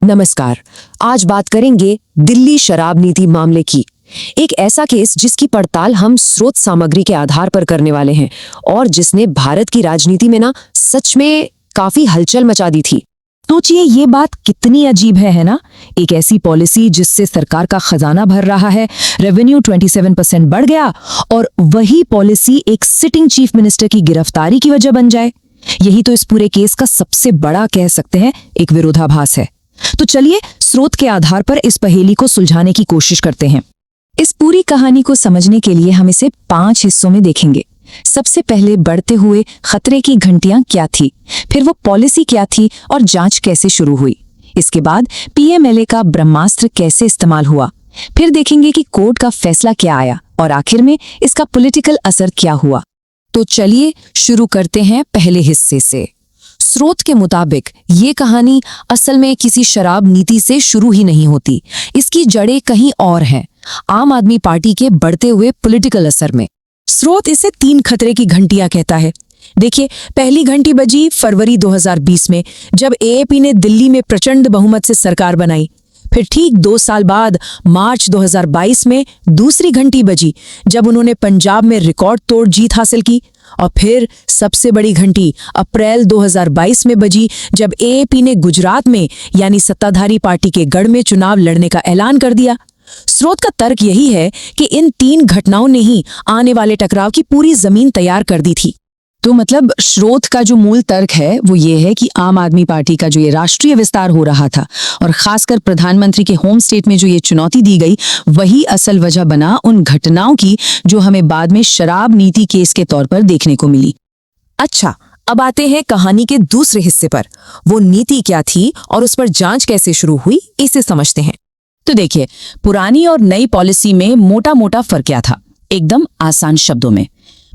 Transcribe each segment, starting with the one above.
नमस्कार। आज बात करेंगे दिल्ली शराब नीति मामले की। एक ऐसा केस जिसकी पड़ताल हम स्रोत सामग्री के आधार पर करने वाले हैं और जिसने भारत की राजनीति में सच में काफी हलचल मचा दी थी। सोचिए ये बात कितनी अजीब है ना। एक ऐसी पॉलिसी जिससे सरकार का खजाना भर रहा है, रेवेन्यू 27% बढ़ गया और वही पॉलिसी एक सिटिंग चीफ मिनिस्टर की गिरफ्तारी की वजह बन जाए। यही तो इस पूरे केस का सबसे बड़ा, कह सकते हैं, एक विरोधाभास है। तो चलिए स्रोत के आधार पर इस पहेली को सुलझाने की कोशिश करते हैं। इस पूरी कहानी को समझने के लिए हम इसे 5 हिस्सों में देखेंगे। सबसे पहले बढ़ते हुए खतरे की घंटियां क्या थी, फिर वो पॉलिसी क्या थी और जांच कैसे शुरू हुई। इसके बाद पीएमएलए का ब्रह्मास्त्र कैसे इस्तेमाल हुआ, फिर देखेंगे कि कोर्ट का फैसला क्या आया और आखिर में इसका पॉलिटिकल असर क्या हुआ। तो चलिए शुरू करते हैं पहले हिस्से से। स्रोत के मुताबिक ये कहानी असल में किसी शराब नीति से शुरू ही नहीं होती। इसकी जड़ें कहीं और हैं, आम आदमी पार्टी के बढ़ते हुए पॉलिटिकल असर में। स्रोत इसे 3 खतरे की घंटियां कहता है। देखिए, पहली घंटी बजी फरवरी 2020 में, जब एएपी ने दिल्ली में प्रचंड बहुमत से सरकार बनाई। फिर ठीक 2 साल बाद मार्च 2022 में दूसरी घंटी बजी, जब उन्होंने पंजाब में रिकॉर्ड तोड़ जीत हासिल की। और फिर सबसे बड़ी घंटी अप्रैल 2022 में बजी, जब एएपी ने गुजरात में यानी सत्ताधारी पार्टी के गढ़ में चुनाव लड़ने का ऐलान कर दिया। स्रोत का तर्क यही है कि इन 3 घटनाओं ने ही आने वाले टकराव की पूरी जमीन तैयार कर दी थी। तो मतलब स्रोत का जो मूल तर्क है वो ये है कि आम आदमी पार्टी का जो ये राष्ट्रीय विस्तार हो रहा था और खासकर प्रधानमंत्री के होम स्टेट में जो ये चुनौती दी गई, वही असल वजह बना उन घटनाओं की जो हमें बाद में शराब नीति केस के तौर पर देखने को मिली। अच्छा, अब आते हैं कहानी के दूसरे हिस्से पर। वो नीति क्या थी और उस पर जांच कैसे शुरू हुई, इसे समझते हैं। तो देखिए, पुरानी और नई पॉलिसी में मोटा मोटा फर्क क्या था। एकदम आसान शब्दों में,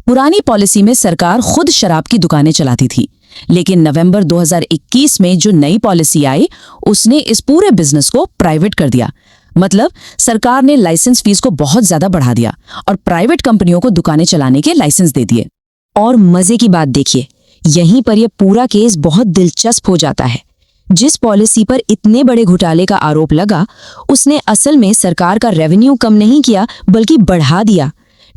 पुरानी पॉलिसी में सरकार खुद शराब की दुकानें चलाती थी, लेकिन नवंबर 2021 में जो नई पॉलिसी आई उसने इस पूरे बिजनेस को प्राइवेट कर दिया। मतलब सरकार ने लाइसेंस फीस को बहुत ज्यादा बढ़ा दिया और प्राइवेट कंपनियों को दुकानें चलाने के लाइसेंस दे दिए। और मजे की बात देखिए, यहीं पर यह पूरा केस बहुत दिलचस्प हो जाता है। जिस पॉलिसी पर इतने बड़े घोटाले का आरोप लगा, उसने असल में सरकार का रेवेन्यू कम नहीं किया बल्कि बढ़ा दिया।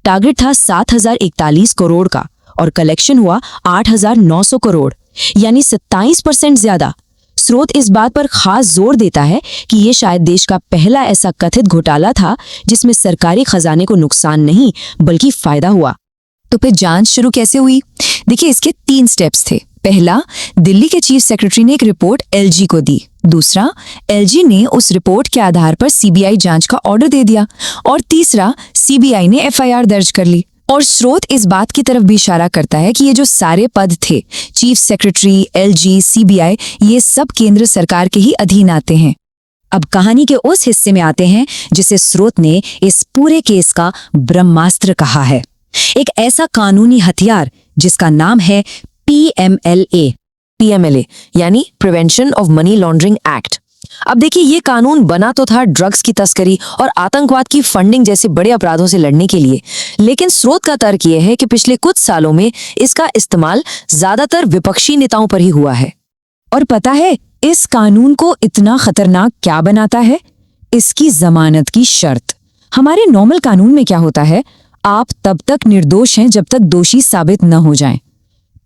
टारगेट था 7,041 करोड़ का और कलेक्शन हुआ 8,900 करोड़, यानी 27% ज्यादा। स्रोत इस बात पर खास जोर देता है कि ये शायद देश का पहला ऐसा कथित घोटाला था जिसमें सरकारी खजाने को नुकसान नहीं बल्कि फायदा हुआ। तो फिर जांच शुरू कैसे हुई? देखिए, इसके 3 स्टेप्स थे। पहला, दिल्ली के चीफ सेक्रेटरी ने एक रिपोर्ट एलजी को दी। दूसरा, एलजी ने उस रिपोर्ट के आधार पर सीबीआई जांच का ऑर्डर दे दिया। और तीसरा, सीबीआई ने एफआईआर दर्ज कर ली। और स्रोत इस बात की तरफ भी इशारा करता है कि ये जो सारे पद थे, चीफ सेक्रेटरी, एलजी, सीबीआई, ये सब केंद्र सरकार के ही अधीन आते हैं। अब कहानी के उस हिस्से में आते हैं जिसे स्रोत ने इस पूरे केस का ब्रह्मास्त्र कहा है। एक ऐसा कानूनी हथियार जिसका नाम है पीएमएलए यानी prevention of money laundering act. अब देखिए, ये कानून बना तो था ड्रग्स की तस्करी और आतंकवाद की फंडिंग जैसे बड़े अपराधों से लड़ने के लिए, लेकिन स्रोत का तर्क ये है कि पिछले कुछ सालों में इसका इस्तेमाल ज्यादातर विपक्षी नेताओं पर ही हुआ है। और पता है इस कानून को इतना खतरनाक क्या बनाता है? इसकी जमानत की शर्त। हमारे नॉर्मल कानून में क्या होता है, आप तब तक निर्दोष हैं जब तक दोषी साबित न हो जाएं।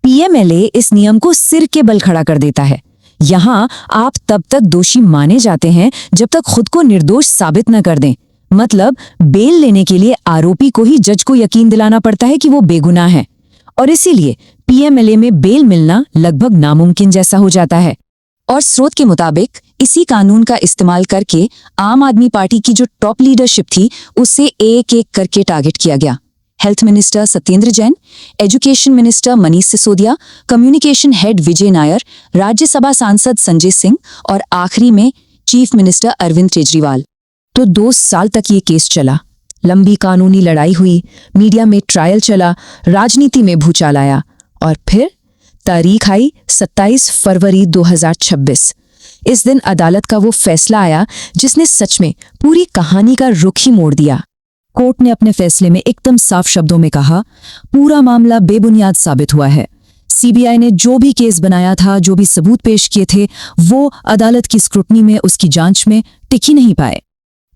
पीएमएलए इस नियम को सिर के बल खड़ा कर देता है। यहाँ आप तब तक दोषी माने जाते हैं जब तक खुद को निर्दोष साबित न कर दें। मतलब बेल लेने के लिए आरोपी को ही जज को यकीन दिलाना पड़ता है कि वो बेगुनाह है, और इसीलिए पीएमएलए में बेल मिलना लगभग नामुमकिन जैसा हो जाता है। और स्रोत के मुताबिक इसी कानून का इस्तेमाल करके आम आदमी पार्टी की जो टॉप लीडरशिप थी उसे एक एक करके टारगेट किया गया। Health minister Satyendra Jain, education minister Manish Sisodia, communication head Vijay Nair, Rajya Sabha सांसद संजय सिंह और आखिरी में चीफ मिनिस्टर अरविंद केजरीवाल। तो 2 साल तक ये केस चला। लंबी कानूनी लड़ाई हुई, मीडिया में ट्रायल चला, राजनीति में भूचाल आया और फिर तारीख आई 27 फरवरी 2026। इस दिन अदालत का वो फैसला आया जिसने सच में पूरी कहानी का रुख ही मोड़ दिया। कोर्ट ने अपने फैसले में एकदम साफ शब्दों में कहा, पूरा मामला बेबुनियाद साबित हुआ है। सीबीआई ने जो भी केस बनाया था, जो भी सबूत पेश किए थे, वो अदालत की स्क्रूटनी में, उसकी जांच में टिक ही नहीं पाए।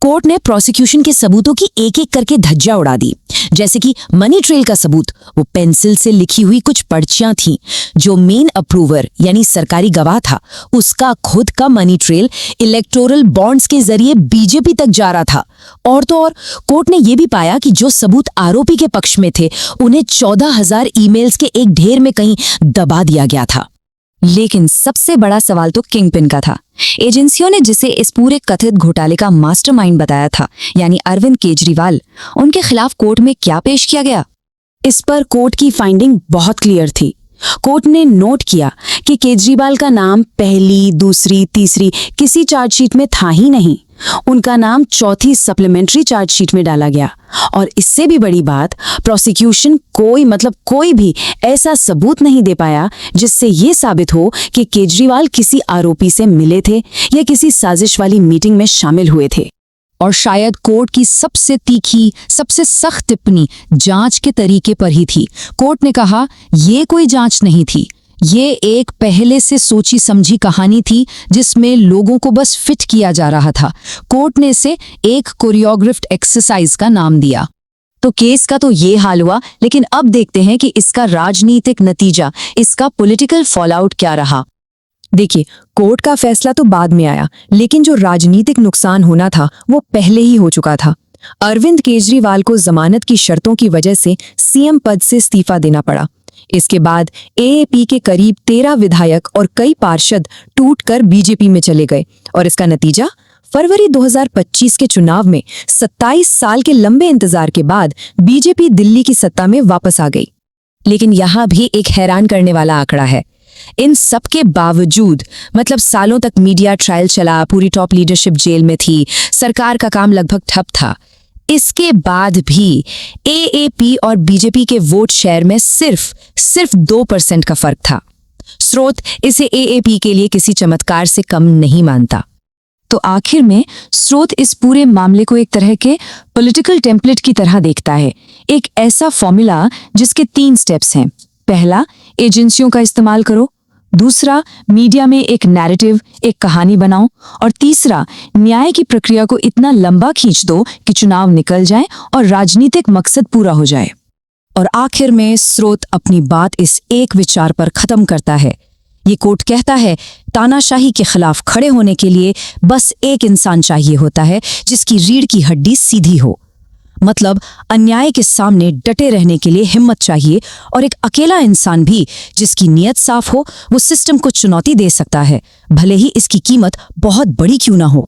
कोर्ट ने प्रोसिक्यूशन के सबूतों की एक एक करके धज्जियां उड़ा दी। जैसे कि मनी ट्रेल का सबूत, वो पेंसिल से लिखी हुई कुछ पर्चियां थीं। जो मेन अप्रूवर यानी सरकारी गवाह था, उसका खुद का मनी ट्रेल इलेक्टोरल बॉन्ड्स के जरिए बीजेपी तक जा रहा था। और तो और कोर्ट ने यह भी पाया कि जो सबूत आरोपी के पक्ष में थे, उन्हें 14,000 ईमेल्स के एक ढेर में कहीं दबा दिया गया था। लेकिन सबसे बड़ा सवाल तो किंगपिन का था। एजेंसियों ने जिसे इस पूरे कथित घोटाले का मास्टरमाइंड बताया था, यानी अरविंद केजरीवाल, उनके खिलाफ कोर्ट में क्या पेश किया गया? इस पर कोर्ट की फाइंडिंग बहुत क्लियर थी। कोर्ट ने नोट किया कि केजरीवाल का नाम पहली, दूसरी, तीसरी किसी चार्जशीट में था ही नहीं। उनका नाम चौथी सप्लीमेंट्री चार्जशीट में डाला गया। और इससे भी बड़ी बात, प्रोसिक्यूशन कोई भी ऐसा सबूत नहीं दे पाया जिससे ये साबित हो कि केजरीवाल किसी आरोपी से मिले थे या किसी साजिश वाली मीटिंग में शामिल हुए थे। और शायद कोर्ट की सबसे तीखी, सबसे सख्त टिप्पणी जांच के तरीके पर ही थी। कोर्ट ने कहा, ये कोई जांच नहीं थी, ये एक पहले से सोची समझी कहानी थी जिसमें लोगों को बस फिट किया जा रहा था। कोर्ट ने इसे एक कोरियोग्राफ्ड एक्सरसाइज का नाम दिया। तो केस का तो ये हाल हुआ, लेकिन अब देखते हैं कि इसका राजनीतिक नतीजा, इसका पॉलिटिकल फॉलआउट क्या रहा। देखिए, कोर्ट का फैसला तो बाद में आया, लेकिन जो राजनीतिक नुकसान होना था वो पहले ही हो चुका था। अरविंद केजरीवाल को जमानत की शर्तों की वजह से सीएम पद से इस्तीफा देना पड़ा। इसके बाद एएपी के करीब 13 विधायक और कई पार्षद टूटकर बीजेपी में चले गए और इसका नतीजा फरवरी 2025 के चुनाव में 27 साल के लंबे इंतजार के बाद बीजेपी दिल्ली की सत्ता में वापस आ गई। लेकिन यहाँ भी एक हैरान करने वाला आंकड़ा है। इन सब के बावजूद, सालों तक मीडिया ट्रायल चला, पूरी टॉप लीडरशिप जेल में थी, सरकार का काम लगभग ठप था, इसके बाद भी एएपी और बीजेपी के वोट शेयर में सिर्फ 2% का फर्क था। स्रोत इसे एएपी के लिए किसी चमत्कार से कम नहीं मानता। तो आखिर में स्रोत इस पूरे मामले को एक तरह के पॉलिटिकल टेम्पलेट की तरह देखता है, एक ऐसा फॉर्मूला जिसके 3 स्टेप्स हैं। पहला, एजेंसियों का इस्तेमाल करो। दूसरा, मीडिया में एक नैरेटिव, एक कहानी बनाओ। और तीसरा, न्याय की प्रक्रिया को इतना लंबा खींच दो कि चुनाव निकल जाए और राजनीतिक मकसद पूरा हो जाए। और आखिर में स्रोत अपनी बात इस एक विचार पर खत्म करता है। ये कोर्ट कहता है, तानाशाही के खिलाफ खड़े होने के लिए बस एक इंसान चाहिए होता है जिसकी रीढ़ की हड्डी सीधी हो। अन्याय के सामने डटे रहने के लिए हिम्मत चाहिए, और एक अकेला इंसान भी जिसकी नीयत साफ हो, वो सिस्टम को चुनौती दे सकता है, भले ही इसकी कीमत बहुत बड़ी क्यों ना हो।